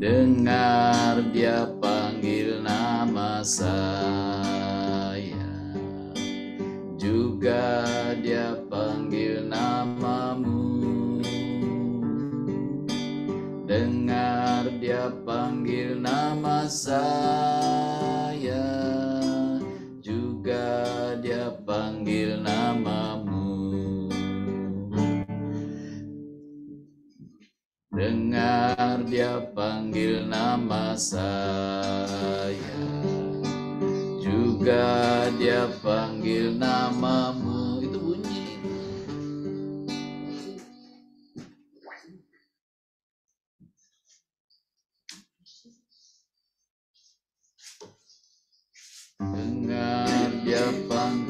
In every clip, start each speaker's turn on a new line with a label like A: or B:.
A: Dengar dia panggil nama saya, juga dia panggil namamu. Dengar dia panggil nama saya, juga dia panggil namamu. Dengar dia panggil nama saya, juga dia panggil namamu. Itu bunyi. Dengar dia panggil.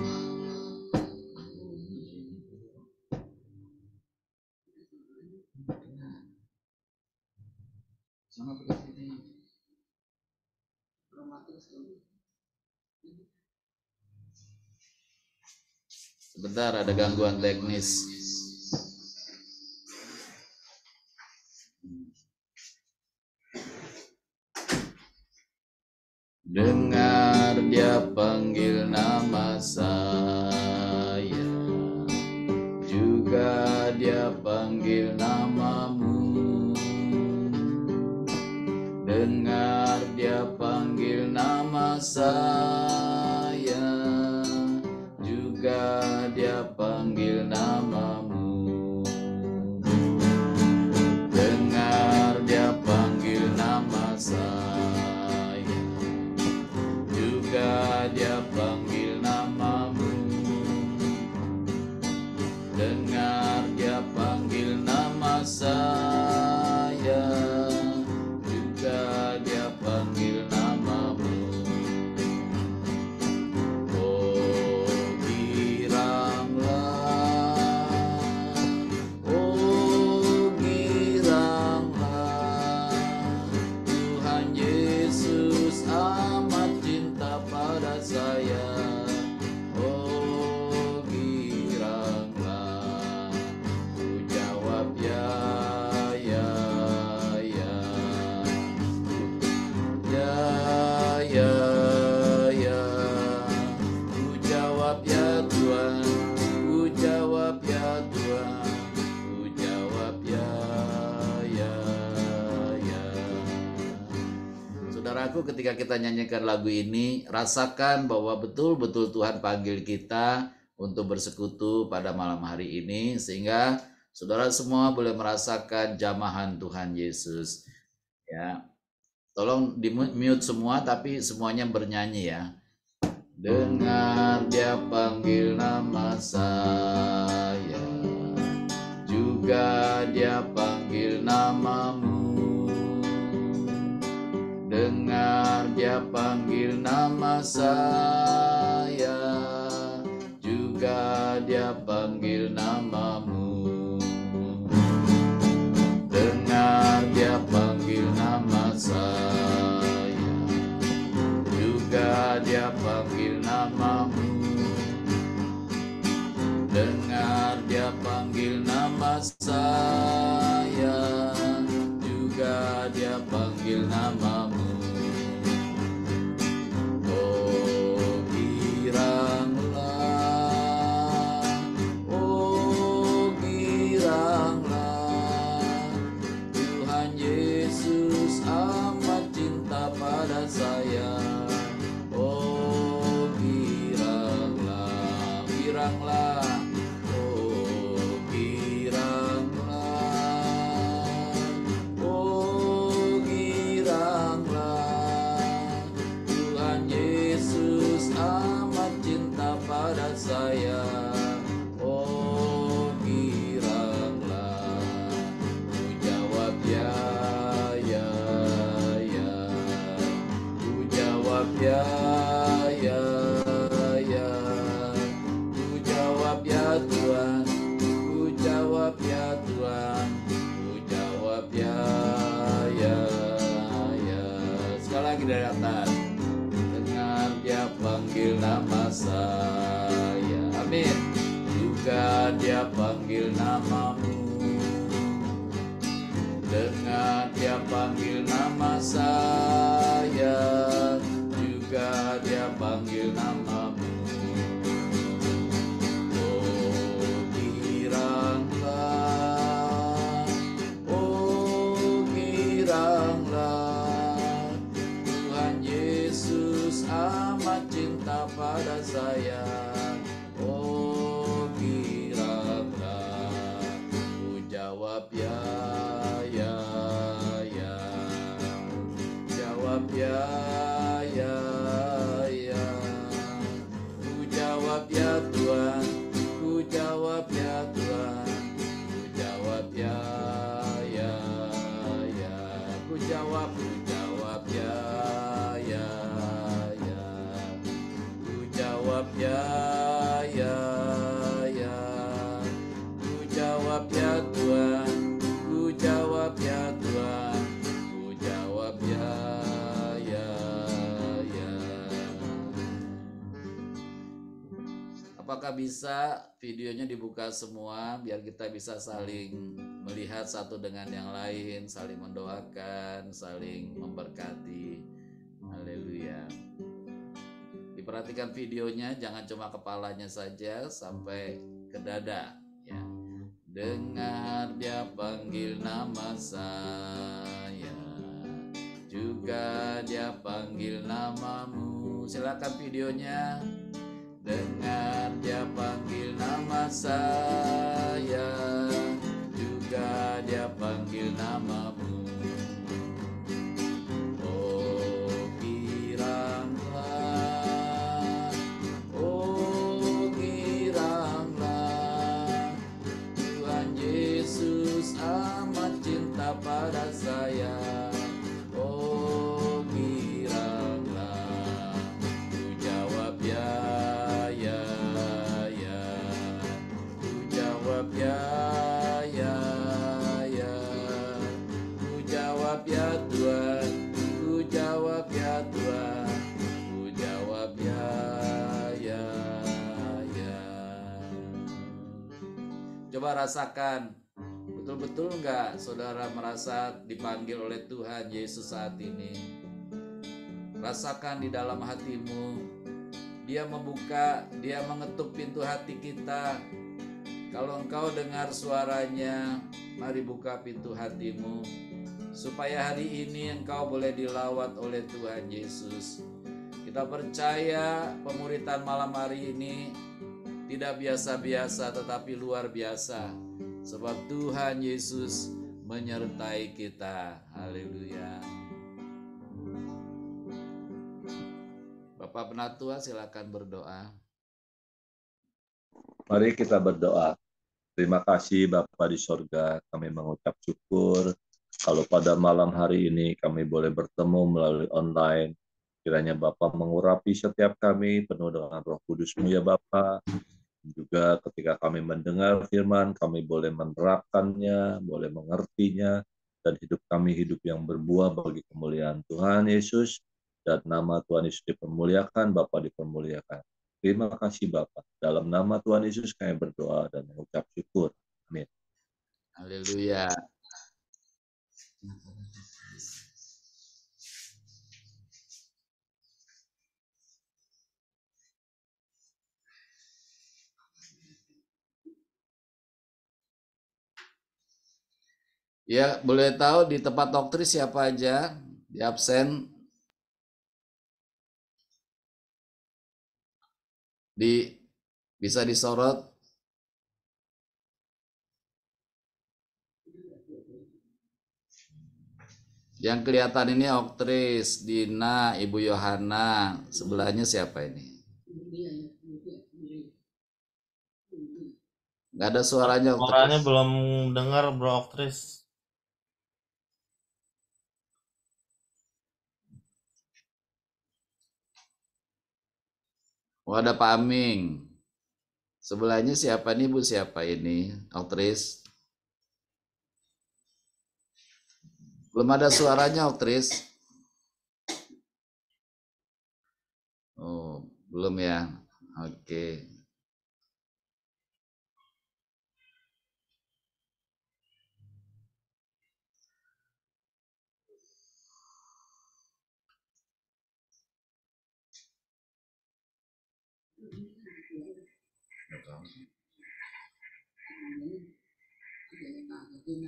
A: Sebentar, ada gangguan teknis. Dengar dia panggil nama saya, juga dia panggil namamu. Dengar dia panggil nama saya, juga dia panggil namamu. Dengar dia panggil nama saya, juga dia panggil namamu. Dengar dia panggil nama saya, juga dia panggil namamu. Oh giranglah, oh giranglah, Tuhan Yesus amat cinta pada saya. Oh giranglah, ku jawab ya, ya, ya, ya, ya, ya. Ku jawab ya Tuhan, ku jawab ya Tuhan, ku jawab ya, ya, ya. Saudaraku, ketika kita nyanyikan lagu ini, rasakan bahwa betul-betul Tuhan panggil kita untuk bersekutu pada malam hari ini, sehingga saudara semua boleh merasakan jamahan Tuhan Yesus. Ya, tolong di mute semua, tapi semuanya bernyanyi ya. Dengar dia panggil nama saya, juga dia panggil namamu. Dengar dia panggil nama saya, juga dia panggil namamu. Dengar dia panggil nama saya, juga dia panggil namamu. Dengar dia panggil nama saya, juga dia panggil namamu. Oh giranglah, oh giranglah, Tuhan Yesus amat cinta pada saya. Oh giranglah, giranglah, oh giranglah, oh giranglah, Tuhan Yesus amat cinta pada saya. Oh giranglah, ku jawab ya, ya, ya, ku jawab ya, ya, ya, ku jawab ya Tuhan, ku jawab ya Tuhan, ku jawab ya, ya, ya. Sekali lagi dari atas. Dengar dia panggil nama saya, amin. Juga dia panggil namamu. jawab ya, ya, ya. Jawab ya, ya, ya. Ku jawab ya Tuhan, ku jawab ya Tuhan. Ku jawab ya, ya, ya. Ku jawab ya, ya, ya. Ku jawab ya, ya, ya. Ku jawab ya Tuhan, ku jawab ya Tuhan. Ku jawab ya, ya, ya. Apakah bisa videonya dibuka semua biar kita bisa saling melihat satu dengan yang lain, saling mendoakan, saling memberkati. Haleluya. Diperhatikan videonya, jangan cuma kepalanya saja sampai ke dada ya. Dengar dia panggil nama saya, juga dia panggil namamu. Silakan videonya. Dengar dia panggil nama saya, juga dia panggil namamu. Oh giranglah, Tuhan Yesus amat cinta pada saya. Oh giranglah, ku jawab ya, ya, ya. Ku jawab ya, ya, ya. Ku jawab ya Tuhan, ku jawab ya Tuhan. Ku jawab ya, ya, ya. Coba rasakan, betul-betul enggak saudara merasa dipanggil oleh Tuhan Yesus saat ini? Rasakan di dalam hatimu, dia membuka, dia mengetuk pintu hati kita. Kalau engkau dengar suaranya, mari buka pintu hatimu, supaya hari ini engkau boleh dilawat oleh Tuhan Yesus. Kita percaya pemuritan malam hari ini tidak biasa-biasa tetapi luar biasa, sebab Tuhan Yesus menyertai kita. Haleluya. Bapak Penatua silakan berdoa.
B: Mari kita berdoa. Terima kasih Bapa di sorga, kami mengucap syukur kalau pada malam hari ini kami boleh bertemu melalui online. Kiranya Bapa mengurapi setiap kami penuh dengan Roh Kudus-Mu ya Bapa. Juga ketika kami mendengar firman, kami boleh menerapkannya, boleh mengertinya, dan hidup kami hidup yang berbuah bagi kemuliaan Tuhan Yesus, dan nama Tuhan Yesus dipermuliakan, Bapa dipermuliakan. Terima kasih Bapa. Dalam nama Tuhan Yesus kami berdoa dan mengucap syukur. Amin.
A: Haleluya. Ya, boleh tahu di tempat doktris siapa aja di absen? Bisa disorot. Yang kelihatan ini Oktris, Dina, Ibu Yohana. Sebelahnya siapa ini? Nggak ada suaranya Oktris.
C: Suaranya belum dengar Bro Oktris.
A: Oh, ada Pak Aming. Sebelahnya siapa nih Bu? Siapa ini? Oktris. Belum ada suaranya Oktris. Oh, belum ya. Oke.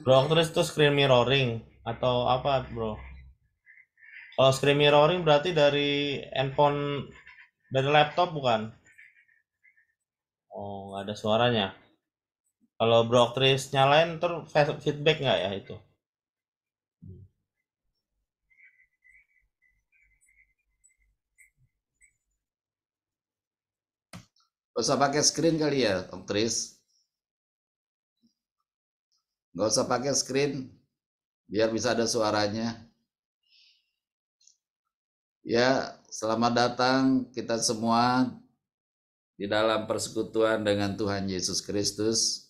C: Bro Oktris itu screen mirroring atau apa Bro? Kalau screen mirroring berarti dari handphone, dari laptop bukan? Oh, nggak ada suaranya. Kalau Bro Oktris nyalain ntar feedback nggak ya itu?
A: Gak usah pakai screen kali ya, Oktris. Gak usah pakai screen, biar bisa ada suaranya. Ya, selamat datang kita semua di dalam persekutuan dengan Tuhan Yesus Kristus.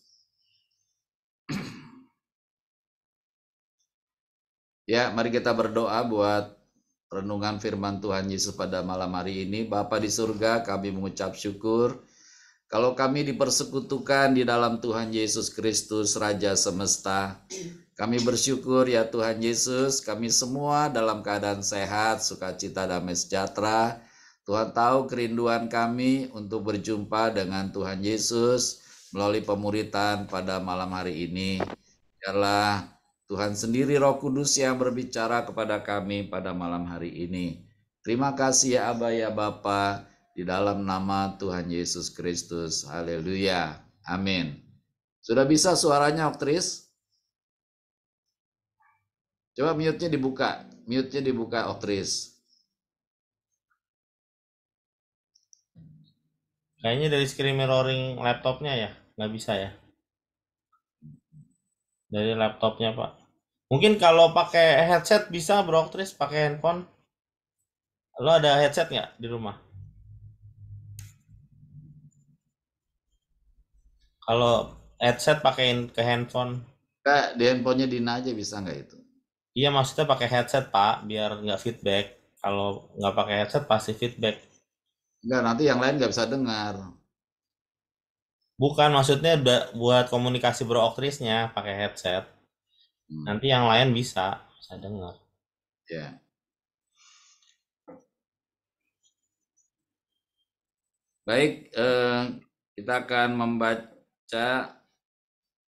A: Ya, mari kita berdoa buat renungan firman Tuhan Yesus pada malam hari ini. Bapa di surga, kami mengucap syukur kalau kami dipersekutukan di dalam Tuhan Yesus Kristus, Raja Semesta. Kami bersyukur ya Tuhan Yesus, kami semua dalam keadaan sehat, sukacita, damai sejahtera. Tuhan tahu kerinduan kami untuk berjumpa dengan Tuhan Yesus melalui pemuritan pada malam hari ini. Biarlah Tuhan sendiri Roh Kudus yang berbicara kepada kami pada malam hari ini. Terima kasih ya Aba ya Bapa, di dalam nama Tuhan Yesus Kristus. Haleluya. Amin. Sudah bisa suaranya, Oktris? Coba mute-nya dibuka. Mute-nya dibuka, Oktris.
C: Kayaknya dari screen mirroring laptopnya ya, nggak bisa ya? Dari laptopnya Pak. Mungkin kalau pakai headset bisa Bro Oktris pakai handphone. Lo ada headset nggak di rumah? Kalau headset pakein ke handphone.
A: Kak, di handphonenya Dina aja bisa nggak itu?
C: Iya maksudnya pakai headset Pak, biar nggak feedback. Kalau nggak pakai headset pasti feedback.
A: Enggak, nanti yang lain nggak bisa dengar.
C: Bukan maksudnya buat komunikasi Bro Oktrisnya pakai headset. Nanti yang lain bisa dengar.
A: Ya. Baik, kita akan membaca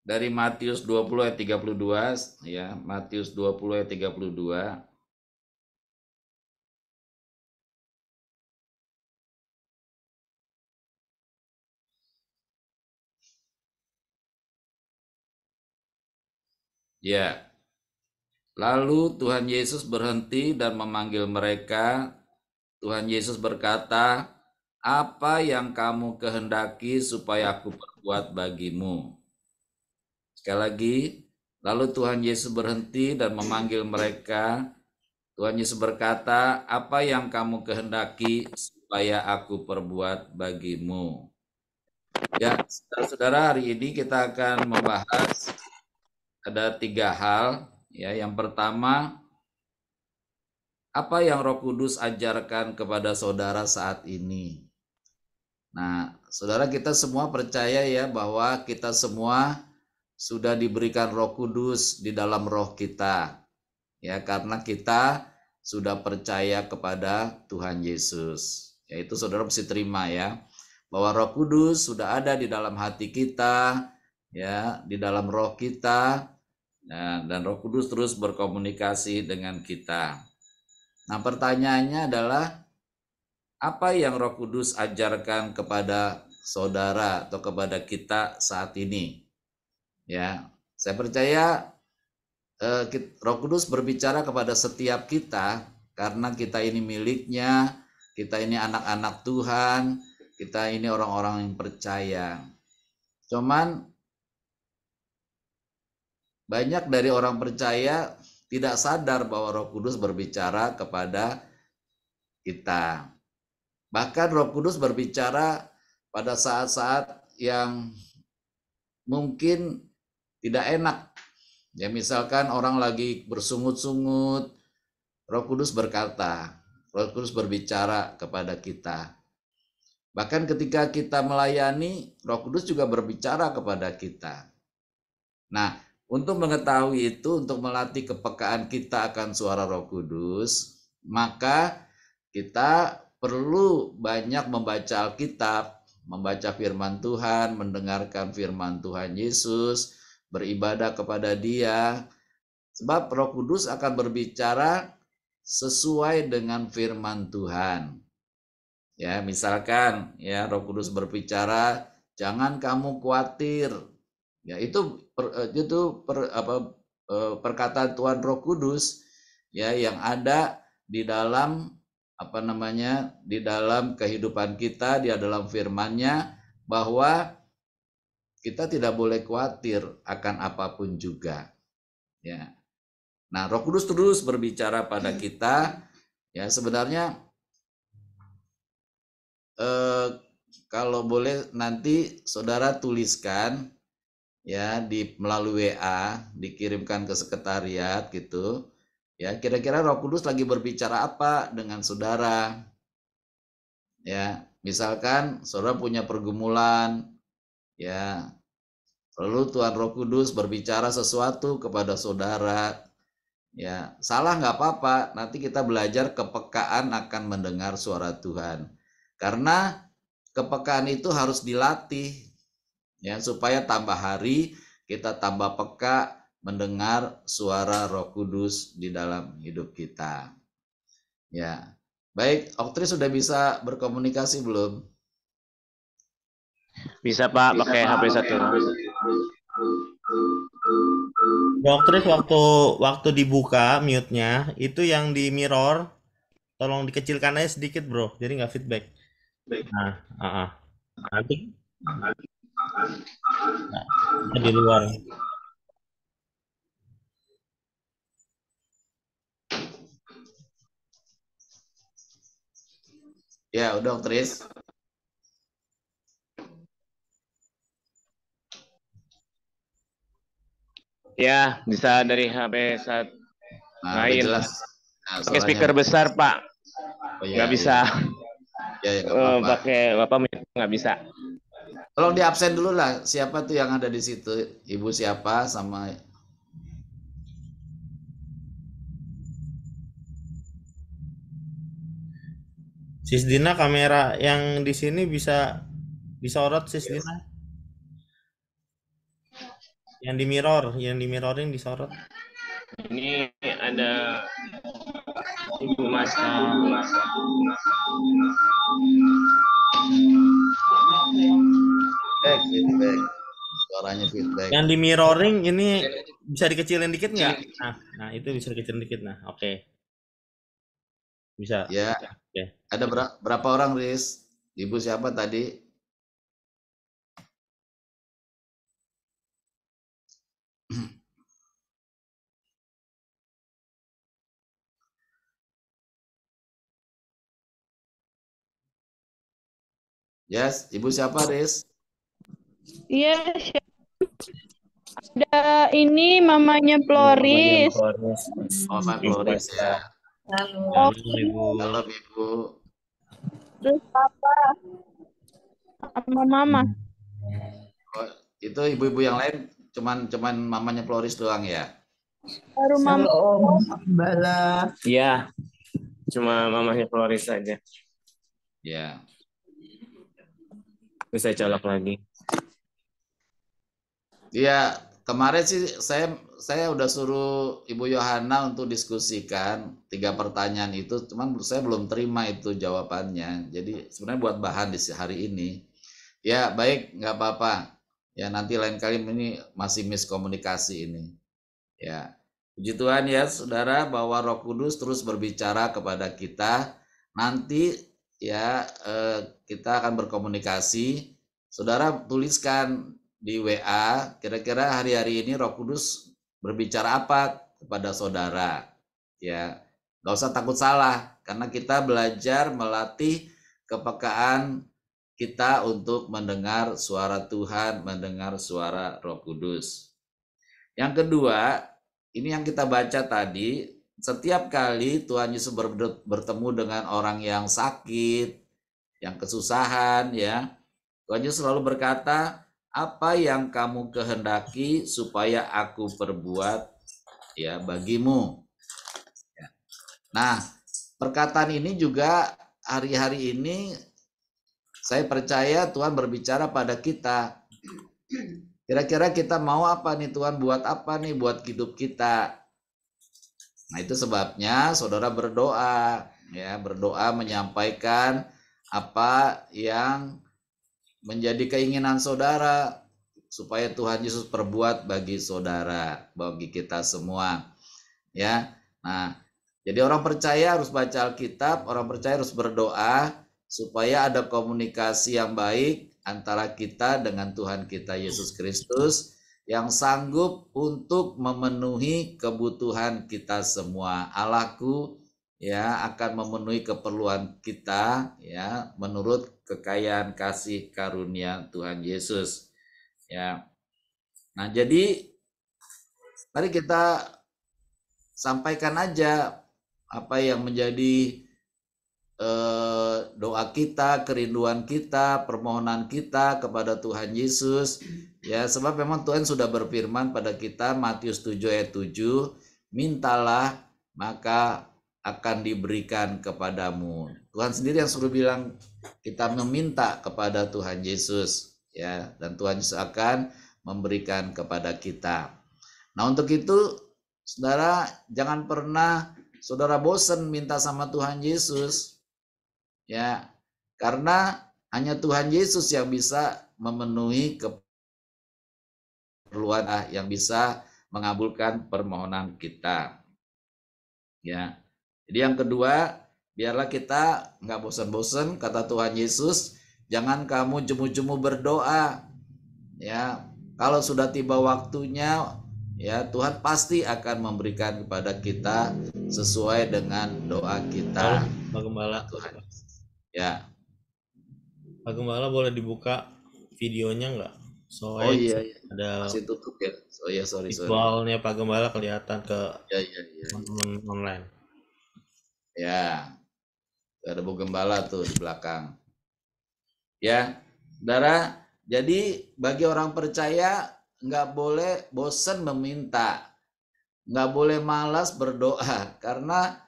A: dari Matius 20 ayat 32 ya, Matius 20 ayat 32. Ya. Lalu Tuhan Yesus berhenti dan memanggil mereka. Tuhan Yesus berkata, "Apa yang kamu kehendaki supaya aku perbuat bagimu?" Sekali lagi, lalu Tuhan Yesus berhenti dan memanggil mereka. Tuhan Yesus berkata, "Apa yang kamu kehendaki supaya aku perbuat bagimu?" Ya, saudara-saudara, hari ini kita akan membahas ada 3 hal. Ya, yang pertama, apa yang Roh Kudus ajarkan kepada saudara saat ini? Nah, saudara, kita semua percaya ya bahwa kita semua sudah diberikan Roh Kudus di dalam roh kita. Ya, karena kita sudah percaya kepada Tuhan Yesus. Yaitu saudara mesti terima ya, bahwa Roh Kudus sudah ada di dalam hati kita, ya, di dalam roh kita. Nah, dan Roh Kudus terus berkomunikasi dengan kita. Nah, pertanyaannya adalah apa yang Roh Kudus ajarkan kepada saudara atau kepada kita saat ini? Ya, saya percaya Roh Kudus berbicara kepada setiap kita karena kita ini miliknya, kita ini anak-anak Tuhan, kita ini orang-orang yang percaya. Cuman banyak dari orang percaya tidak sadar bahwa Roh Kudus berbicara kepada kita. Bahkan Roh Kudus berbicara pada saat-saat yang mungkin tidak enak. Ya, misalkan orang lagi bersungut-sungut, Roh Kudus berkata, Roh Kudus berbicara kepada kita. Bahkan ketika kita melayani, Roh Kudus juga berbicara kepada kita. Nah, untuk mengetahui itu, untuk melatih kepekaan kita akan suara Roh Kudus, maka kita perlu banyak membaca Alkitab, membaca firman Tuhan, mendengarkan firman Tuhan Yesus, beribadah kepada Dia. Sebab Roh Kudus akan berbicara sesuai dengan firman Tuhan. Ya, misalkan ya Roh Kudus berbicara, jangan kamu khawatir. Ya, perkataan Tuhan Roh Kudus ya yang ada di dalam di dalam kehidupan kita, di dalam firman-Nya, bahwa kita tidak boleh khawatir akan apapun juga. Ya. Nah, Roh Kudus terus berbicara pada kita. Ya, sebenarnya kalau boleh nanti saudara tuliskan ya melalui WA, dikirimkan ke sekretariat gitu. Ya, kira-kira Roh Kudus lagi berbicara apa dengan saudara? Ya, misalkan saudara punya pergumulan, ya, lalu Tuhan Roh Kudus berbicara sesuatu kepada saudara, ya, salah nggak apa-apa. Nanti kita belajar kepekaan akan mendengar suara Tuhan. Karena kepekaan itu harus dilatih, ya, supaya tambah hari kita tambah peka mendengar suara Roh Kudus di dalam hidup kita. Ya. Baik, Oktri sudah bisa berkomunikasi belum?
D: Bisa Pak, pakai HP 1.
C: Dokter, waktu dibuka mute-nya itu yang di mirror tolong dikecilkan aja sedikit bro, jadi nggak feedback. Nah, nanti di luar.
A: Ya, udah Tris.
D: Ya, bisa dari HP saat lain.
A: Jelas.
D: Nah, pakai speaker besar Pak. Oh, iya, nggak bisa.
A: Ya, apa-apa.
D: Pakai Bapak nggak bisa.
A: Tolong di absen dulu lah. Siapa tuh yang ada di situ? Ibu siapa sama
C: Sis Dina, kamera yang di sini bisa disorot Sis Dina. Yang di mirroring disorot.
D: Ini ada Ibu Masa.
A: Feedback. Suaranya feedback.
C: Yang di mirroring ini bisa dikecilin dikit nggak? Nah, itu bisa dikecilin dikit. Nah, oke. Bisa.
A: Ya. Okay. Ada berapa orang, Riz? Ibu siapa tadi? Yes, Ibu siapa, Riz?
E: Iya, ada ini mamanya Floris.
A: Oh, Mbak Floris ya.
E: Halo.
A: Halo, Ibu.
E: Terus apa? Sama Mama.
A: Oh, itu ibu-ibu yang lain cuman mamanya Floris doang ya?
E: Baru Mama.
D: Bala. Iya. Cuma mamanya Floris saja.
A: Ya.
D: Bisa colok lagi.
A: Iya, kemarin sih saya udah suruh Ibu Yohana untuk diskusikan 3 pertanyaan itu, cuman saya belum terima itu jawabannya. Jadi sebenarnya buat bahan di hari ini. Ya, baik, nggak apa-apa. Ya, nanti lain kali ini masih miskomunikasi ini. Ya. Puji Tuhan ya, Saudara, bahwa Roh Kudus terus berbicara kepada kita. Nanti ya kita akan berkomunikasi. Saudara tuliskan di WA, kira-kira hari-hari ini Roh Kudus berbicara apa kepada saudara. Ya, nggak usah takut salah, karena kita belajar melatih kepekaan kita untuk mendengar suara Tuhan, mendengar suara Roh Kudus. Yang kedua, ini yang kita baca tadi, setiap kali Tuhan Yesus bertemu dengan orang yang sakit, yang kesusahan, ya, Tuhan Yesus selalu berkata, apa yang kamu kehendaki supaya aku perbuat ya bagimu. Nah, perkataan ini juga hari-hari ini saya percaya Tuhan berbicara pada kita. Kira-kira kita mau apa nih Tuhan, buat apa nih buat hidup kita. Nah, itu sebabnya saudara berdoa, ya, berdoa menyampaikan apa yang menjadi keinginan saudara. supaya Tuhan Yesus perbuat bagi saudara, bagi kita semua. Ya. Nah, jadi orang percaya harus baca Alkitab, orang percaya harus berdoa supaya ada komunikasi yang baik antara kita dengan Tuhan kita Yesus Kristus yang sanggup untuk memenuhi kebutuhan kita semua. Allahku ya akan memenuhi keperluan kita ya menurut kekayaan kasih karunia Tuhan Yesus. Ya. Nah, jadi mari kita sampaikan aja apa yang menjadi doa kita, kerinduan kita, permohonan kita kepada Tuhan Yesus. Ya, sebab memang Tuhan sudah berfirman pada kita Matius 7 ayat 7, mintalah maka akan diberikan kepadamu. Tuhan sendiri yang suruh bilang kita meminta kepada Tuhan Yesus ya, dan Tuhan Yesus akan memberikan kepada kita. Nah, untuk itu saudara jangan pernah saudara bosan minta sama Tuhan Yesus. Ya, karena hanya Tuhan Yesus yang bisa memenuhi keperluan yang bisa mengabulkan permohonan kita. Ya. Jadi yang kedua, biarlah kita nggak bosan-bosan, kata Tuhan Yesus, jangan kamu jemu-jemu berdoa. Ya, kalau sudah tiba waktunya, ya Tuhan pasti akan memberikan kepada kita sesuai dengan doa kita.
C: Pak Gembala.
A: Tuhan. Ya.
C: Pak Gembala boleh dibuka videonya nggak?
A: Oh iya,
C: ada
A: masih tutup ya. Oh iya, sorry.
C: visualnya Pak Gembala kelihatan ke
A: Ya.
C: teman-teman online.
A: Ya, ada Bu Gembala tuh di belakang. Ya, saudara. Jadi bagi orang percaya nggak boleh bosan meminta, nggak boleh malas berdoa, karena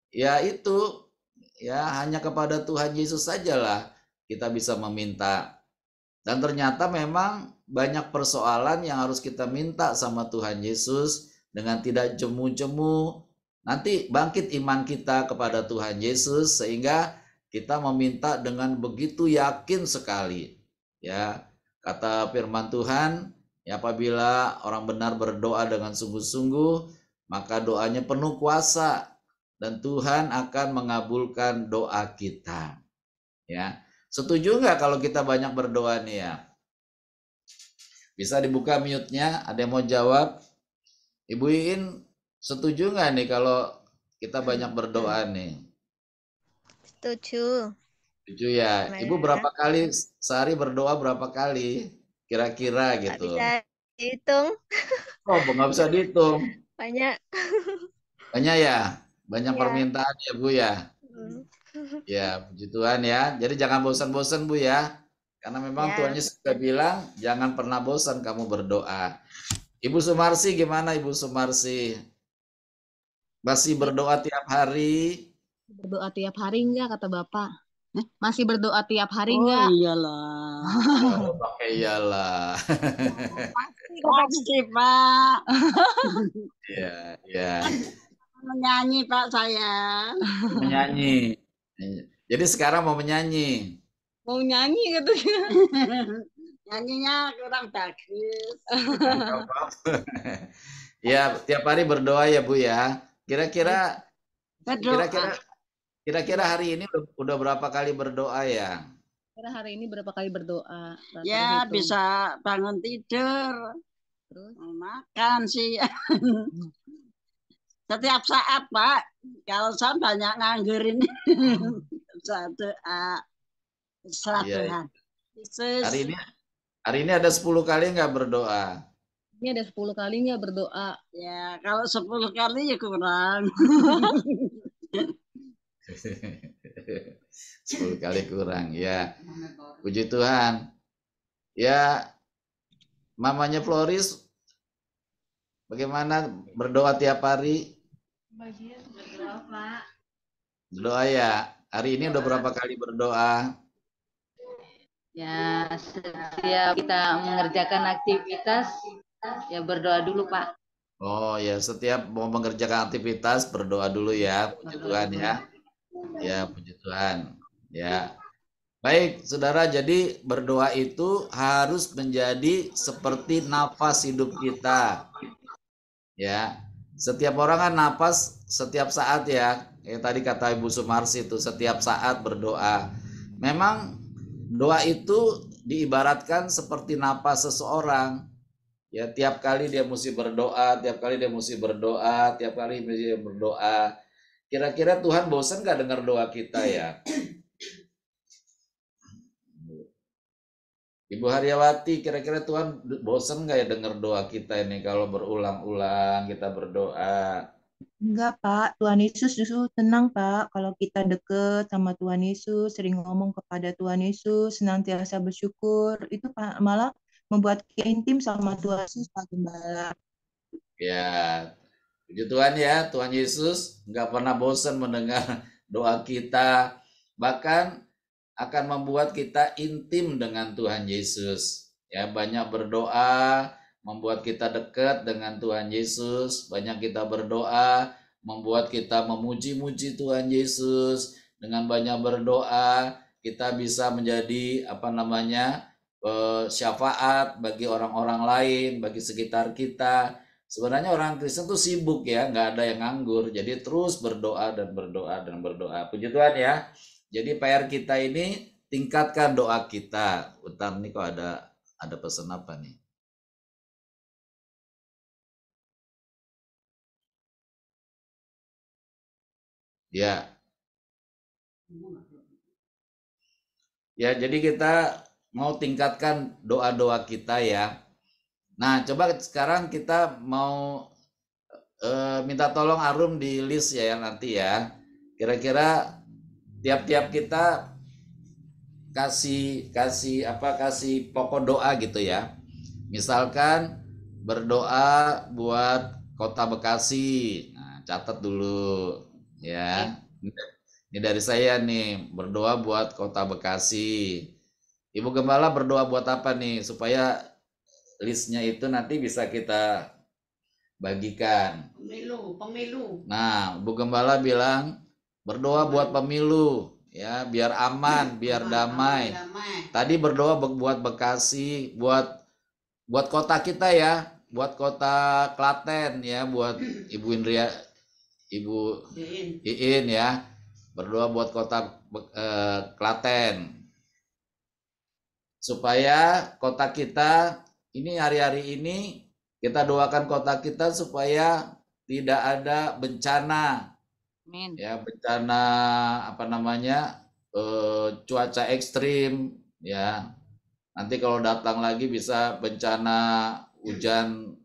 A: ya itu ya hanya kepada Tuhan Yesus sajalah kita bisa meminta. Dan ternyata memang banyak persoalan yang harus kita minta sama Tuhan Yesus dengan tidak jemu-jemu. Nanti bangkit iman kita kepada Tuhan Yesus sehingga kita meminta dengan begitu yakin sekali. Ya, kata firman Tuhan, ya apabila orang benar berdoa dengan sungguh-sungguh, maka doanya penuh kuasa dan Tuhan akan mengabulkan doa kita. Ya, setuju nggak kalau kita banyak berdoa nih ya? Bisa dibuka mute-nya, ada yang mau jawab? Ibu Iin, setuju nggak nih kalau kita banyak berdoa nih?
F: Setuju.
A: Setuju ya. Ibu berapa kali sehari berdoa berapa kali? Kira-kira gitu.
F: Nggak bisa dihitung.
A: Oh, nggak bisa dihitung.
F: Banyak.
A: Banyak ya? Banyak
F: Ya.
A: permintaan ya Bu ya? Ya, puji Tuhan ya. Jadi jangan bosan-bosan Bu ya. Karena memang
F: Ya.
A: Tuhan Yesus sudah bilang, jangan pernah bosan kamu berdoa. Ibu Sumarsi gimana Ibu Sumarsi? Masih berdoa tiap hari?
G: Berdoa tiap hari enggak, kata Bapak? Masih berdoa tiap hari
H: Oh
G: enggak?
H: iyalah.
A: Oh, pakai iyalah.
H: Pasti Pak.
A: Iya, iya.
H: Menyanyi Pak saya.
A: Menyanyi. Jadi sekarang mau menyanyi.
G: Mau nyanyi katanya.
H: Nyanyinya kurang bagus.
A: Ya, tiap hari berdoa ya Bu ya. Kira-kira hari ini udah berapa kali berdoa ya?
G: Kira hari ini berapa kali berdoa?
H: Ya bisa bangun tidur.
G: Terus?
H: Makan sih. Setiap saat Pak. Kalau saya banyak nganggur ini. Saya doa. Setelah
A: Iya,
H: Tuhan.
A: iya. Hari ini ada 10 kali nggak berdoa?
G: Ini ada 10 kali nggak berdoa?
H: Ya kalau 10 kali ya kurang.
A: 10 kali kurang ya. Puji Tuhan. Ya, mamanya Floris bagaimana berdoa tiap hari?
I: Berdoa, Pak.
A: Berdoa ya. Hari ini udah berapa kali berdoa?
I: Ya, setiap kita mengerjakan aktivitas, ya berdoa dulu, Pak.
A: Oh ya, setiap mau mengerjakan aktivitas berdoa dulu ya. Puji Tuhan ya. Ya, puji Tuhan. Ya. Baik, saudara, jadi berdoa itu harus menjadi seperti nafas hidup kita. Ya, setiap orang kan nafas setiap saat ya. Tadi kata Ibu Sumarsi itu setiap saat berdoa. Memang doa itu diibaratkan seperti napas seseorang. Ya, tiap kali dia mesti berdoa, tiap kali dia mesti berdoa, tiap kali dia berdoa. Kira-kira Tuhan bosan gak dengar doa kita ya? Ibu Haryawati, kira-kira Tuhan bosan gak ya dengar doa kita ini kalau berulang-ulang kita berdoa?
J: Enggak, Pak. Tuhan Yesus justru tenang, Pak. Kalau kita deket sama Tuhan Yesus, sering ngomong kepada Tuhan Yesus, senantiasa bersyukur, itu Pak, malah membuat kita intim sama Tuhan Yesus, Pak Gembala.
A: Ya, puji Tuhan ya, Tuhan Yesus nggak pernah bosan mendengar doa kita, bahkan akan membuat kita intim dengan Tuhan Yesus. Ya, banyak berdoa membuat kita dekat dengan Tuhan Yesus, banyak kita berdoa membuat kita memuji-muji Tuhan Yesus. Dengan banyak berdoa, kita bisa menjadi syafaat bagi orang-orang lain, bagi sekitar kita. Sebenarnya orang Kristen tuh sibuk ya, nggak ada yang nganggur. Jadi terus berdoa dan berdoa dan berdoa. Puji Tuhan ya. Jadi PR kita ini tingkatkan doa kita. Bentar nih kok ada pesan apa nih? Ya. Ya, jadi kita mau tingkatkan doa-doa kita ya. Nah, coba sekarang kita mau minta tolong Arum di list ya nanti ya. Kira-kira tiap-tiap kita kasih pokok doa gitu ya. Misalkan berdoa buat Kota Bekasi. Nah, catat dulu ya. Ini dari saya nih, berdoa buat Kota Bekasi. Ibu Gembala berdoa buat apa nih supaya listnya itu nanti bisa kita bagikan. Pemilu. Nah, Bu Gembala bilang berdoa buat pemilu ya, biar aman, biar damai. Tadi berdoa buat Bekasi, buat kota kita ya, buat kota Klaten ya, buat Ibu Indria, Ibu Iin ya. Berdoa buat kota Klaten. Supaya kota kita ini hari-hari ini kita doakan kota kita supaya tidak ada bencana.
G: Amin.
A: Ya, bencana cuaca ekstrim ya. Nanti kalau datang lagi bisa bencana hujan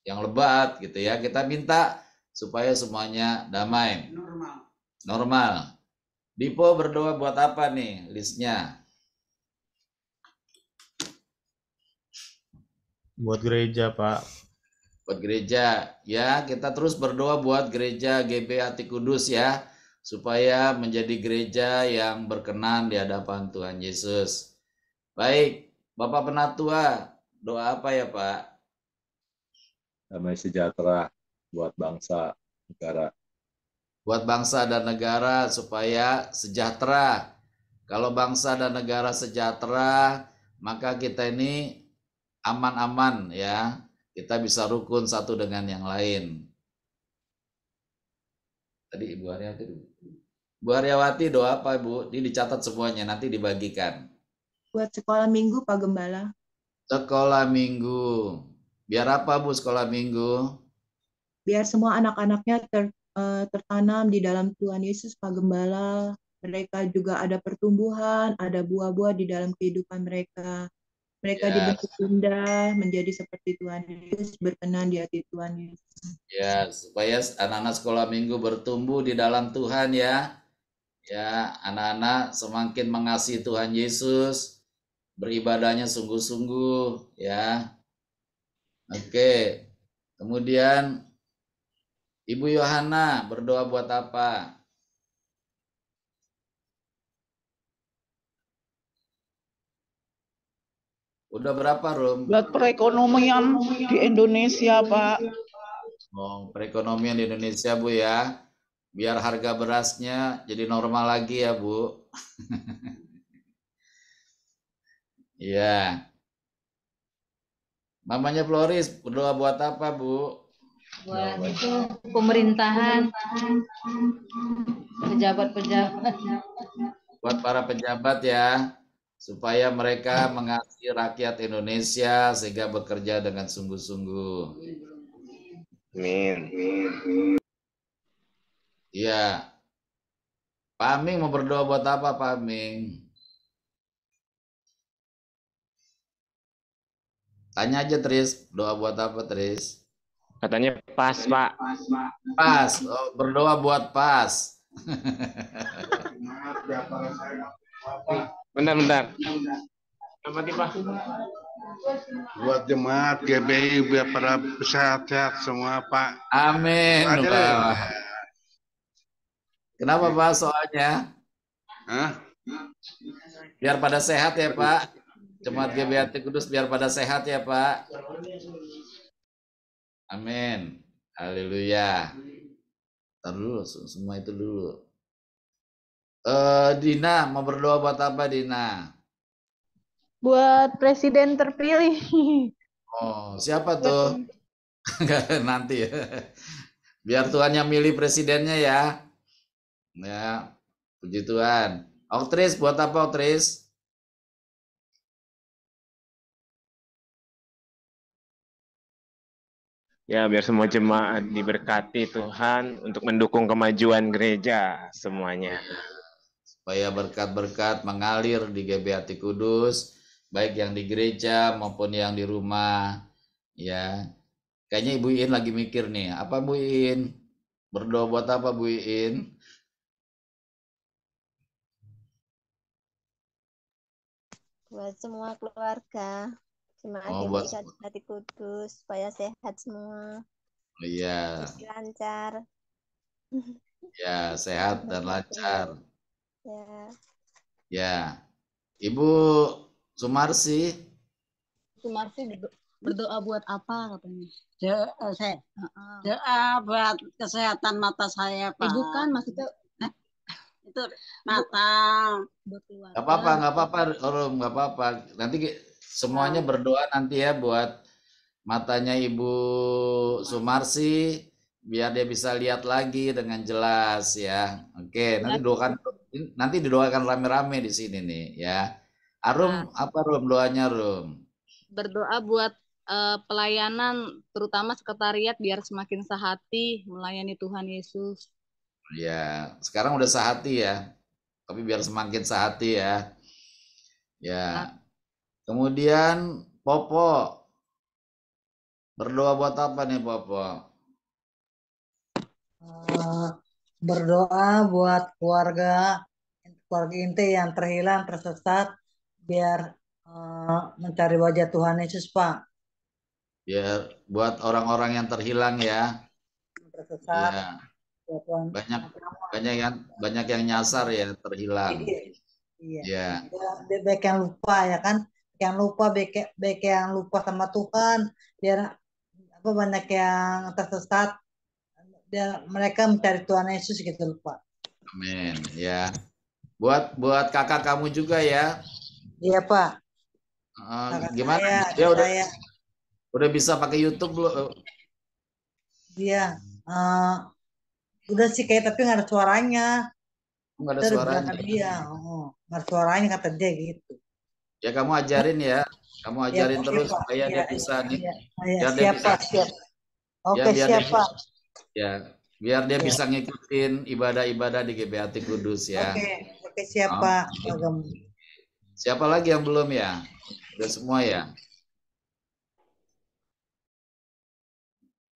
A: yang lebat gitu ya. Kita minta supaya semuanya damai. Normal. Dipo berdoa buat apa nih listnya?
C: Buat gereja, Pak.
A: Buat gereja ya, kita terus berdoa buat gereja GB Ati Kudus ya, supaya menjadi gereja yang berkenan di hadapan Tuhan Yesus. Baik, Bapak Penatua, doa apa ya Pak?
B: Damai sejahtera buat bangsa negara.
A: Buat bangsa dan negara supaya sejahtera. Kalau bangsa dan negara sejahtera, maka kita ini aman-aman ya. Kita bisa rukun satu dengan yang lain. Tadi Ibu Haryawati. Bu Haryawati doa apa Bu? Ini dicatat semuanya, nanti dibagikan.
J: Buat sekolah minggu, Pak Gembala.
A: Sekolah minggu. Biar apa Bu sekolah minggu?
J: Biar semua anak-anaknya tertanam di dalam Tuhan Yesus, Pak Gembala. Mereka juga ada pertumbuhan, ada buah-buah di dalam kehidupan mereka. Mereka dibentuk indah, menjadi seperti Tuhan Yesus, berkenan di hati Tuhan Yesus.
A: Ya, supaya anak-anak sekolah minggu bertumbuh di dalam Tuhan ya. Ya, anak-anak semakin mengasihi Tuhan Yesus, beribadahnya sungguh-sungguh ya. Oke. Kemudian Ibu Yohana berdoa buat apa? Udah berapa, Rum?
K: Buat perekonomian di Indonesia, Pak.
A: Oh, perekonomian di Indonesia, Bu ya. Biar harga berasnya jadi normal lagi ya, Bu. Iya. Mamanya Floris berdoa buat apa, Bu?
I: Buat itu pemerintahan, pejabat-pejabat.
A: Buat para pejabat ya, supaya mereka mengasihi rakyat Indonesia sehingga bekerja dengan sungguh-sungguh.
D: Amin.
A: Iya. Pak Aming mau berdoa buat apa, Pak Aming? Tanya aja, Tris. Doa buat apa, Tris?
D: Katanya pas, Pak.
A: Pas. Oh, berdoa buat pas.
D: Bentar. Apa Pak?
L: Buat jemaat GBI biar pada sehat-sehat semua, Pak.
A: Amin,
L: Aja deh.
A: Pak. Kenapa, Pak, soalnya?
L: Hah?
A: Biar pada sehat ya, Pak. Jemaat GBI Kudus biar pada sehat ya, Pak. Amin. Haleluya. Ntar dulu, semua itu dulu. Dina, mau berdoa buat apa, Dina?
E: Buat presiden terpilih.
A: Oh, siapa tuh? Nanti ya. Biar Tuhan yang milih presidennya ya. Ya, puji Tuhan. Oktris, buat apa, Oktris?
D: Ya, biar semua jemaat diberkati Tuhan untuk mendukung kemajuan gereja semuanya.
A: Supaya berkat-berkat mengalir di GBI Kudus, baik yang di gereja maupun yang di rumah. Ya, kayaknya Ibu In lagi mikir nih, apa Bu In? Berdoa buat apa Bu In?
F: Buat semua keluarga.
A: Oh,
F: Jemaat
A: buat
F: GBI Kudus supaya sehat semua.
A: iya,
F: Lancar.
A: ya sehat dan lancar.
F: Ya.
A: Ya, Ibu Sumarsi.
G: Sumarsi berdoa buat apa katanya?
H: Doa buat kesehatan mata saya, Pak.
G: Bukan, maksudnya
H: itu mata.
A: Gak apa-apa, Rum, gak apa-apa. Nanti semuanya berdoa nanti ya buat matanya Ibu Sumarsi, biar dia bisa lihat lagi dengan jelas ya. Oke, nanti didoakan rame-rame di sini nih ya. Arum, apa Rum doanya Rum?
G: Berdoa buat pelayanan, terutama sekretariat biar semakin sehati melayani Tuhan Yesus.
A: Ya, sekarang udah sehati ya, tapi biar semakin sehati ya. Ya, kemudian Popo, berdoa buat apa nih Popo?
M: Berdoa buat keluarga inti yang terhilang, tersesat, biar mencari wajah Tuhan Yesus, Pak.
A: Biar buat orang-orang yang terhilang ya.
M: Tersesat.
A: Ya. Banyak yang nyasar ya, terhilang.
M: Iya.
A: Ya.
M: Baik yang lupa ya kan, baik yang lupa sama Tuhan, biar banyak yang tersesat, biar mereka mencari Tuhan Yesus gitu Pak.
A: Amin ya. Buat kakak kamu juga ya.
M: Iya Pak.
A: Gimana? Dia udah bisa pakai YouTube belum?
M: Iya. Udah sih kayak, tapi nggak ada suaranya.
A: Nggak ada suaranya.
M: Dia, nggak ada suaranya kata dia gitu.
A: Ya kamu ajarin ya. Kamu ajarin ya, terus supaya dia bisa nih.
M: Biar dia bisa. Siap. Oke, siapa?
A: Ya, biar dia bisa ngikutin ibadah-ibadah di GBI Kudus ya.
M: Oke, siapa?
A: Siapa lagi yang belum ya? Udah semua ya?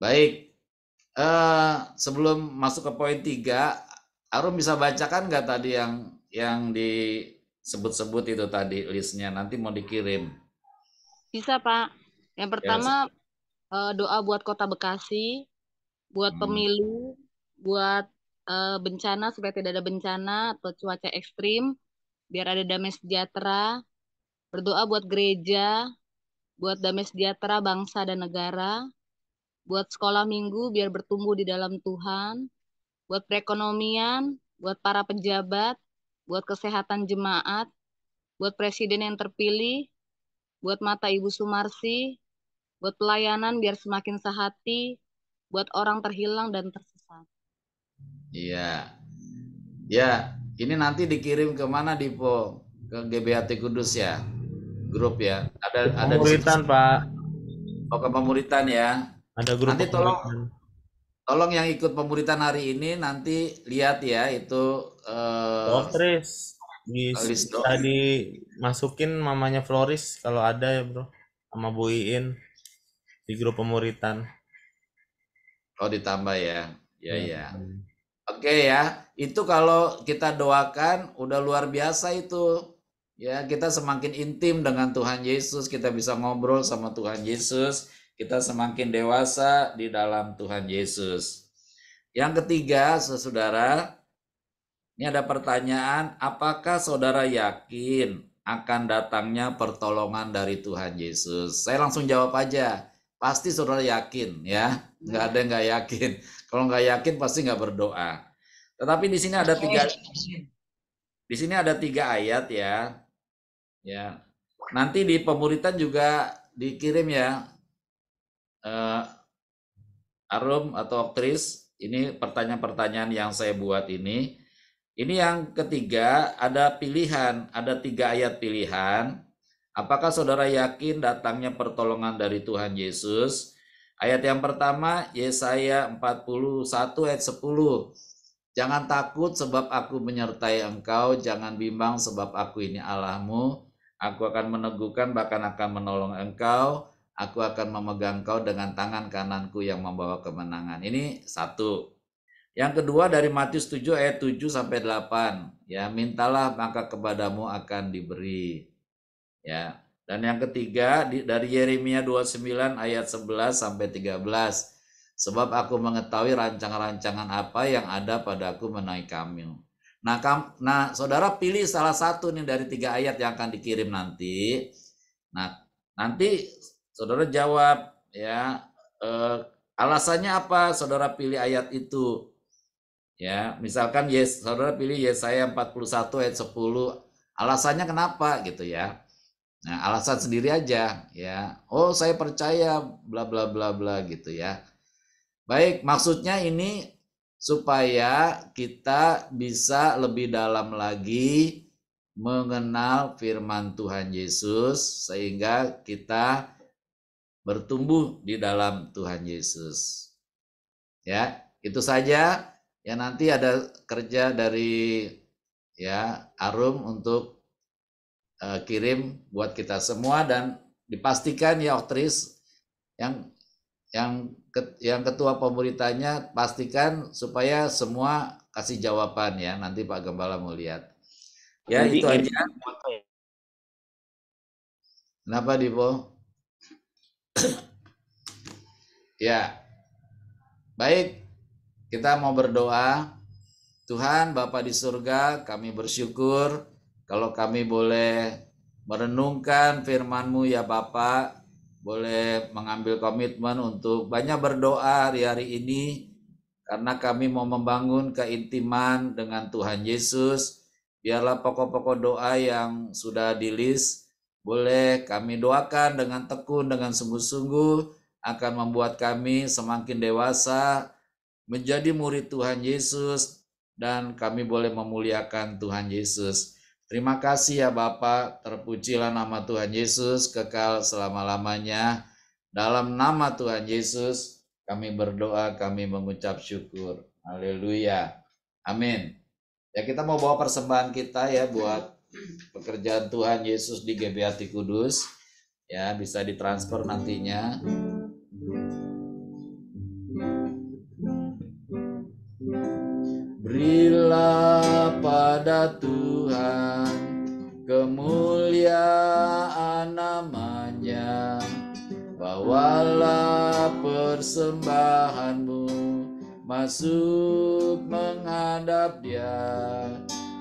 A: Baik. Sebelum masuk ke poin 3, Arum bisa bacakan nggak tadi yang disebut-sebut itu tadi listnya? Nanti mau dikirim.
G: Bisa Pak. Yang pertama doa buat Kota Bekasi, buat pemilu, buat bencana supaya tidak ada bencana atau cuaca ekstrim, biar ada damai sejahtera. Berdoa buat gereja, buat damai sejahtera bangsa dan negara, buat sekolah minggu biar bertumbuh di dalam Tuhan, buat perekonomian, buat para pejabat, buat kesehatan jemaat, buat presiden yang terpilih, buat mata Ibu Sumarsi, buat pelayanan biar semakin sehati, buat orang terhilang dan tersesat.
A: Iya. Ya, ini nanti dikirim ke mana, Dipo? Ke GBHT Kudus ya? Grup ya. Ada di situ.
C: Pemuritan, Pak.
A: Oh, ke pemuritan ya.
C: Ada grup
A: Nanti
C: pemuritan.
A: tolong yang ikut pemuritan hari ini nanti lihat ya itu
C: Doktris bisa dimasukin mamanya Floris kalau ada ya bro, sama Bu Iin di grup pemuritan.
A: Oh ditambah ya, ya. Oke ya, itu kalau kita doakan udah luar biasa itu. Ya, kita semakin intim dengan Tuhan Yesus, kita bisa ngobrol sama Tuhan Yesus, kita semakin dewasa di dalam Tuhan Yesus. Yang ketiga, saudara, ini ada pertanyaan, apakah saudara yakin akan datangnya pertolongan dari Tuhan Yesus? Saya langsung jawab aja, pasti saudara yakin ya, nggak ada yang nggak yakin. Kalau nggak yakin pasti nggak berdoa. Tetapi di sini ada tiga ayat ya. Ya, nanti di pemuritan juga dikirim ya, Arum atau Oktris. Ini pertanyaan-pertanyaan yang saya buat ini. Ini yang ketiga, ada pilihan, ada 3 ayat pilihan. Apakah saudara yakin datangnya pertolongan dari Tuhan Yesus? Ayat yang pertama, Yesaya 41 ayat 10. Jangan takut sebab aku menyertai engkau, jangan bimbang sebab aku ini Allahmu. Aku akan meneguhkan bahkan akan menolong engkau. Aku akan memegang engkau dengan tangan kananku yang membawa kemenangan. Ini satu. Yang kedua dari Matius 7 ayat 7 sampai 8. Ya, mintalah maka kepadamu akan diberi. Ya. Dan yang ketiga dari Yeremia 29 ayat 11 sampai 13. Sebab aku mengetahui rancangan-rancangan apa yang ada padaku mengenai kamu. Nah, saudara pilih salah satu nih dari 3 ayat yang akan dikirim nanti. Nah, nanti saudara jawab ya, alasannya apa saudara pilih ayat itu. Ya, misalkan saudara pilih Yesaya 41 ayat 10. Alasannya kenapa gitu ya. Nah, alasan sendiri aja ya. Oh, saya percaya bla bla bla bla gitu ya. Baik, maksudnya ini supaya kita bisa lebih dalam lagi mengenal firman Tuhan Yesus sehingga kita bertumbuh di dalam Tuhan Yesus. Ya, itu saja. Ya, nanti ada kerja dari ya Arum untuk kirim buat kita semua dan dipastikan ya Oktris yang ketua pemuritanya pastikan supaya semua kasih jawaban ya. Nanti Pak Gembala mau lihat. Ya itu aja. Kenapa Dipo? Ya. Baik. Kita mau berdoa. Tuhan Bapa di surga, kami bersyukur kalau kami boleh merenungkan firman-Mu ya Bapak. Boleh mengambil komitmen untuk banyak berdoa hari-hari ini karena kami mau membangun keintiman dengan Tuhan Yesus. Biarlah pokok-pokok doa yang sudah di-list boleh kami doakan dengan tekun, dengan sungguh-sungguh akan membuat kami semakin dewasa menjadi murid Tuhan Yesus dan kami boleh memuliakan Tuhan Yesus. Terima kasih ya Bapak, terpujilah nama Tuhan Yesus kekal selama-lamanya. Dalam nama Tuhan Yesus kami berdoa, kami mengucap syukur. Haleluya. Amin. Ya kita mau bawa persembahan kita ya buat pekerjaan Tuhan Yesus di GBHT Kudus. Ya bisa ditransfer nantinya. Berilah pada Tuhan kemuliaan namanya, bawalah persembahanmu masuk menghadap Dia,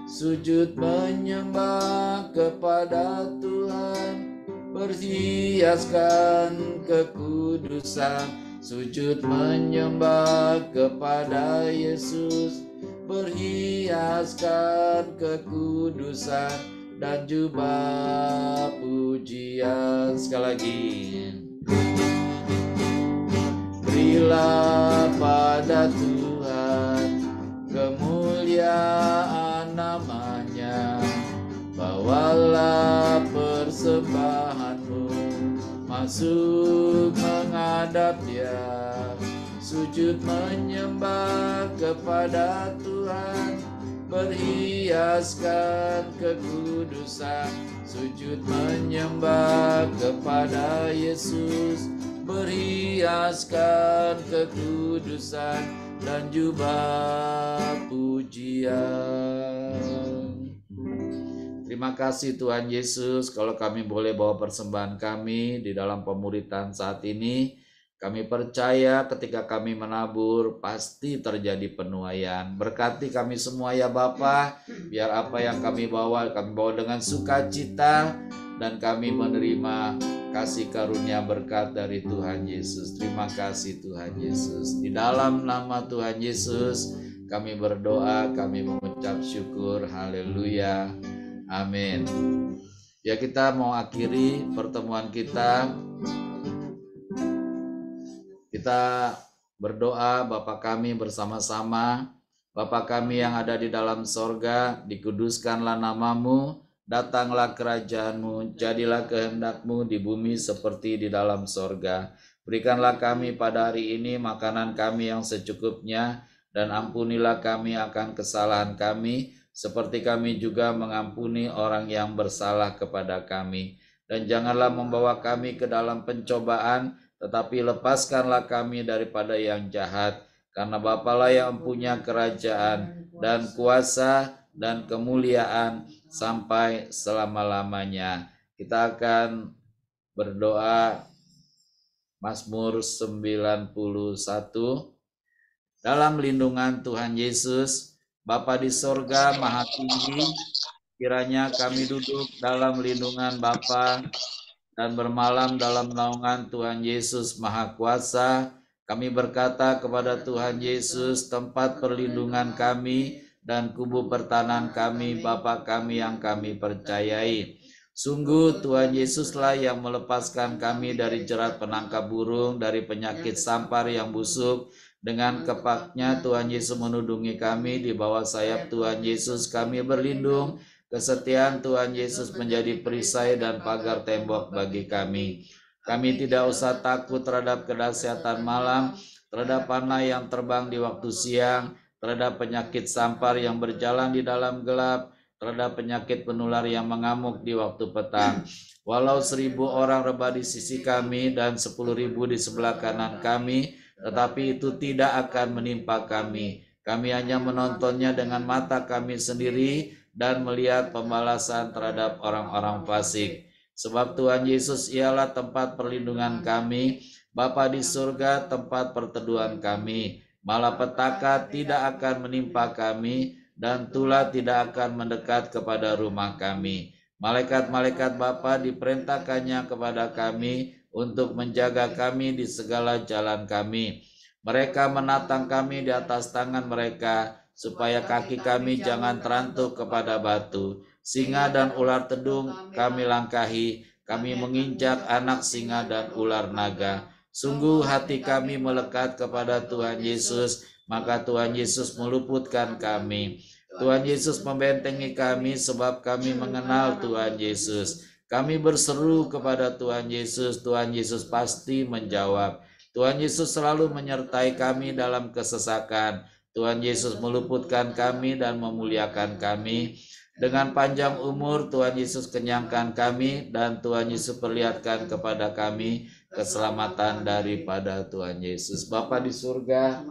A: sujud menyembah kepada Tuhan, berhiaskan kekudusan, sujud menyembah kepada Yesus, berhiaskan kekudusan, dan jubah pujian. Sekali lagi. Berilah pada Tuhan kemuliaan namanya, bawalah persembahanmu masuk menghadap Dia, sujud menyembah kepada Tuhan, berhiaskan kekudusan, sujud menyembah kepada Yesus, berhiaskan kekudusan dan jubah pujian. Terima kasih Tuhan Yesus, kalau kami boleh bawa persembahan kami di dalam pemuritan saat ini. Kami percaya ketika kami menabur pasti terjadi penuaian. Berkati kami semua ya Bapa, biar apa yang kami bawa dengan sukacita dan kami menerima kasih karunia berkat dari Tuhan Yesus. Terima kasih Tuhan Yesus. Di dalam nama Tuhan Yesus kami berdoa, kami mengucap syukur. Haleluya. Amin. Ya, kita mau akhiri pertemuan kita. Kita berdoa, Bapa kami bersama-sama. Bapa kami yang ada di dalam sorga, dikuduskanlah namamu, datanglah kerajaanmu, jadilah kehendakmu di bumi seperti di dalam sorga. Berikanlah kami pada hari ini makanan kami yang secukupnya, dan ampunilah kami akan kesalahan kami, seperti kami juga mengampuni orang yang bersalah kepada kami. Dan janganlah membawa kami ke dalam pencobaan, tetapi lepaskanlah kami daripada yang jahat, karena Bapalah yang mempunyai kerajaan dan kuasa dan kemuliaan sampai selama-lamanya. Kita akan berdoa Mazmur 91. Dalam lindungan Tuhan Yesus, Bapa di sorga maha tinggi, kiranya kami duduk dalam lindungan Bapa dan bermalam dalam naungan Tuhan Yesus Maha Kuasa. Kami berkata kepada Tuhan Yesus, tempat perlindungan kami dan kubu pertahanan kami, Bapa kami yang kami percayai. Sungguh Tuhan Yesuslah yang melepaskan kami dari jerat penangkap burung, dari penyakit sampar yang busuk. Dengan kepaknya Tuhan Yesus menudungi kami, di bawah sayap Tuhan Yesus kami berlindung. Kesetiaan Tuhan Yesus menjadi perisai dan pagar tembok bagi kami. Kami tidak usah takut terhadap kedahsyatan malam, terhadap panah yang terbang di waktu siang, terhadap penyakit sampar yang berjalan di dalam gelap, terhadap penyakit penular yang mengamuk di waktu petang. Walau 1000 orang rebah di sisi kami dan 10.000 di sebelah kanan kami, tetapi itu tidak akan menimpa kami. Kami hanya menontonnya dengan mata kami sendiri dan melihat pembalasan terhadap orang-orang fasik. Sebab Tuhan Yesus ialah tempat perlindungan kami, Bapa di surga tempat perteduhan kami. Malapetaka tidak akan menimpa kami, dan tulah tidak akan mendekat kepada rumah kami. Malaikat-malaikat Bapa diperintahkannya kepada kami untuk menjaga kami di segala jalan kami. Mereka menatang kami di atas tangan mereka, supaya kaki kami jangan terantuk kepada batu. Singa dan ular tedung kami langkahi, kami menginjak anak singa dan ular naga. Sungguh hati kami melekat kepada Tuhan Yesus, maka Tuhan Yesus meluputkan kami. Tuhan Yesus membentengi kami sebab kami mengenal Tuhan Yesus. Kami berseru kepada Tuhan Yesus, Tuhan Yesus pasti menjawab. Tuhan Yesus selalu menyertai kami dalam kesesakan. Tuhan Yesus meluputkan kami dan memuliakan kami. Dengan panjang umur Tuhan Yesus kenyangkan kami, dan Tuhan Yesus perlihatkan kepada kami keselamatan daripada Tuhan Yesus. Bapa di surga,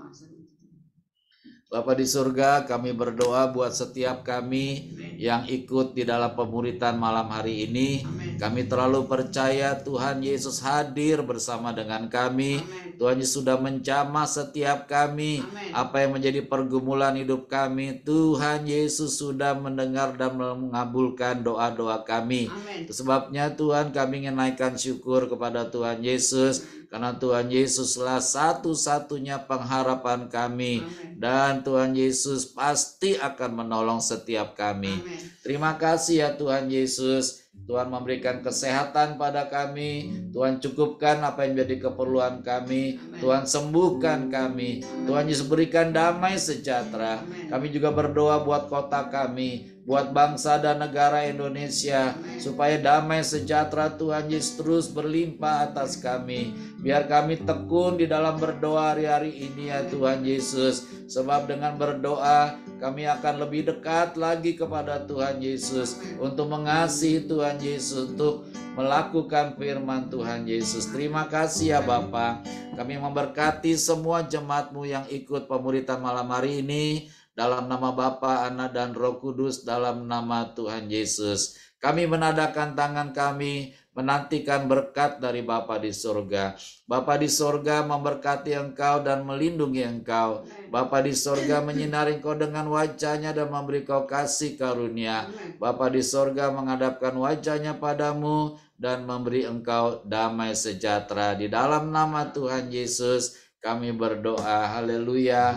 A: Bapa di surga, kami berdoa buat setiap kami yang ikut di dalam pemuritan malam hari ini. Kami terlalu percaya Tuhan Yesus hadir bersama dengan kami. Tuhan Yesus sudah menjamah setiap kami. Apa yang menjadi pergumulan hidup kami, Tuhan Yesus sudah mendengar dan mengabulkan doa-doa kami. Itu sebabnya Tuhan, kami ingin naikkan syukur kepada Tuhan Yesus. karena Tuhan Yesuslah satu-satunya pengharapan kami, dan Tuhan Yesus pasti akan menolong setiap kami. Terima kasih ya Tuhan Yesus. Tuhan memberikan kesehatan pada kami, Tuhan cukupkan apa yang menjadi keperluan kami, Tuhan sembuhkan kami, Tuhan Yesus berikan damai sejahtera. Kami juga berdoa buat kota kami, buat bangsa dan negara Indonesia, supaya damai sejahtera Tuhan Yesus terus berlimpah atas kami. Biar kami tekun di dalam berdoa hari-hari ini ya Tuhan Yesus. Sebab dengan berdoa kami akan lebih dekat lagi kepada Tuhan Yesus, untuk mengasihi Tuhan Yesus, untuk melakukan firman Tuhan Yesus. Terima kasih ya Bapa. Kami memberkati semua jemaat-Mu yang ikut pemuritan malam hari ini, dalam nama Bapa, Anak, dan Roh Kudus, dalam nama Tuhan Yesus. Kami menadahkan tangan kami, menantikan berkat dari Bapa di surga. Bapa di surga memberkati engkau dan melindungi engkau. Bapa di surga menyinari engkau dengan wajahnya dan memberi kau kasih karunia. Bapa di surga menghadapkan wajahnya padamu dan memberi engkau damai sejahtera. Di dalam nama Tuhan Yesus kami berdoa. Haleluya.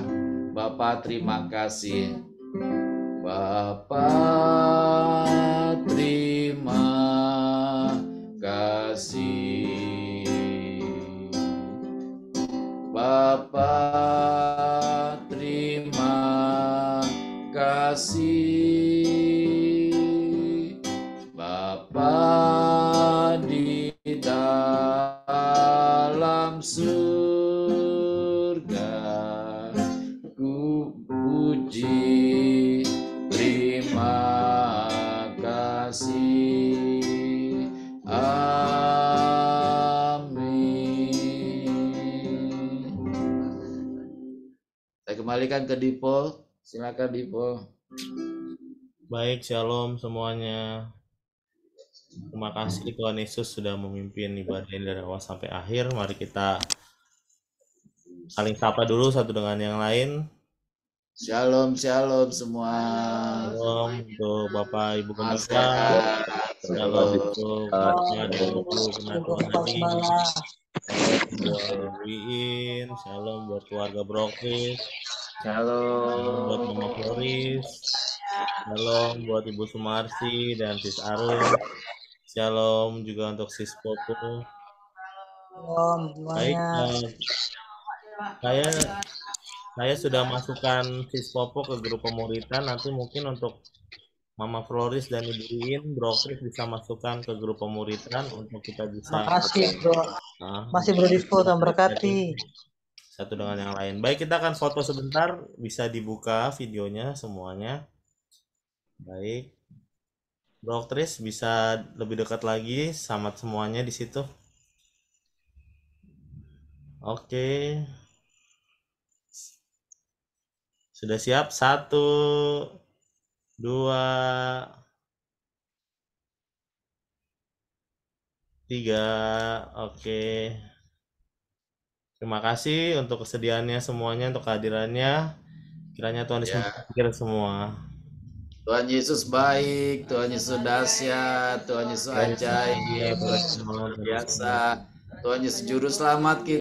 A: Bapa terima kasih. Bapa terima kasih. Bapa terima kasih. Bapa di dalam surga, ku puji, terima kasih. Amin. Saya kembalikan ke Dipo. Silakan Dipo.
C: Baik, shalom semuanya. Terima kasih Tuhan Yesus sudah memimpin ibadah ini dari awal sampai akhir. Mari kita saling sapa dulu satu dengan yang lain.
A: Shalom, shalom semua.
C: Shalom untuk Bapak Ibu Gembala. Shalom untuk Bapak dan Ibu Penatuan buat Wiin. Shalom buat keluarga Brokris. Shalom buat Mama Floris. Shalom buat Ibu Sumarsi dan Sis Arun. Shalom juga untuk Sis Popo. Baik, saya sudah masukkan Sis Popo ke grup pemuritan. Nanti mungkin untuk Mama Floris dan Ibu Iin, Bro Kris bisa masukkan ke grup pemuritan untuk kita bisa.
M: Makasih Bro. Masih Bro Dispo, Tuhan berkati.
C: Satu dengan yang lain. Baik, kita akan foto sebentar. Bisa dibuka videonya semuanya. Baik. Bro Kris bisa lebih dekat lagi, sama semuanya di situ. Oke. Sudah siap? 1, 2, 3. Oke. Terima kasih untuk kesediaannya semuanya, untuk kehadirannya. Kiranya Tuhan Yesus memberkati semua.
A: Tuhan Yesus baik, Tuhan Yesus dahsyat, Tuhan Yesus ajaib, Tuhan Yesus luar biasa, Tuhan Yesus juru selamat kita.